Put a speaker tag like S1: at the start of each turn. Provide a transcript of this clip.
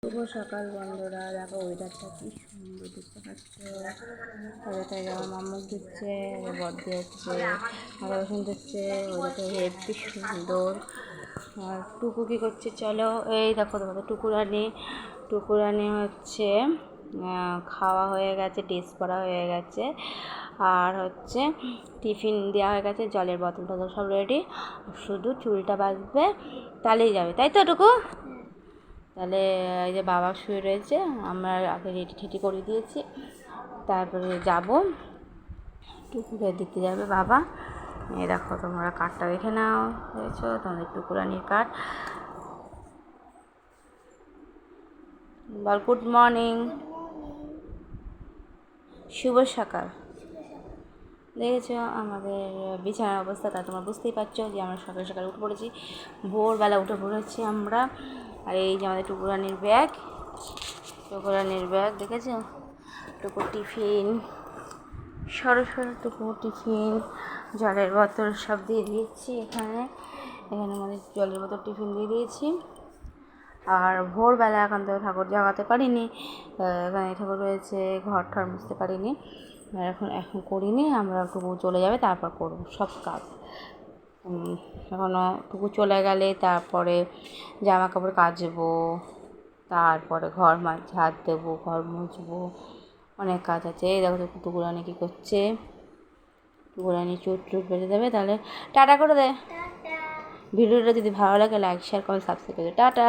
S1: শুভ সকাল বন্ধুরা, দেখো ওয়েদারটা কি সুন্দর দেখতে পাচ্ছ। ওয়েদারটা যেমন মামুক দিচ্ছে, বর্দি হচ্ছে, মাথা বসুন দিচ্ছে, ওয়েদারটা হেবি সুন্দর। আর টুকু কী করছে চলো, এই দেখো তোমাদের টুকুরানি হচ্ছে খাওয়া হয়ে গেছে, ড্রেস পরা হয়ে গেছে, আর হচ্ছে টিফিন দেওয়া হয়ে গেছে, জলের বোতল টতল সব রেডি, শুধু চুলটা বাঁধবে তাহলেই যাবে, তাই তো টুকু? তাহলে এই যে বাবা শুয়ে রয়েছে, আমরা আগে রেডি ঠেটি করে দিয়েছি, তারপরে যাব, টুকুরে দিতে যাবে বাবা। এই দেখো তোমরা কাঠটা দেখে নাও, দেখেছো তোমাদের টুকুরানির কাঠ। বল গুড মর্নিং, শুভ সকাল। দেখেছো আমাদের বিছানার অবস্থা, তা তোমরা বুঝতেই পারছো যে আমরা সকাল সকাল উঠে পড়েছি, ভোরবেলা উঠে পড়েছি আমরা। আর এই যে আমাদের টুকুরানির ব্যাগ দেখেছো, টুকুর টিফিন, সরো টুকুর টিফিন, জলের বোতল সব দিয়ে দিয়েছি। এখানে আমাদের জলের বোতল টিফিন দিয়ে দিয়েছি। আর ভোরবেলা এখন তো ঠাকুর জাগাতে পারিনি, এখানে ঠাকুর রয়েছে, ঘর ঠর মুছতে পারিনি, এখন করিনি। আমরা টুকু চলে যাবে তারপর করবো সব কাজ। এখনও টুকু চলে গেলে তারপরে জামা কাপড় কাচবো, তারপরে ঘর ঝাড় দেবো, ঘর মুছবো, অনেক কাজ আছে। এই দেখো টুকুরানি কী করছে, টুকুরানি চুট বেঁধে দেবে। তাহলে টাটা করে দে। ভিডিওটা যদি ভালো লাগে লাইক শেয়ার কমেন্ট সাবস্ক্রাইব করে টাটা।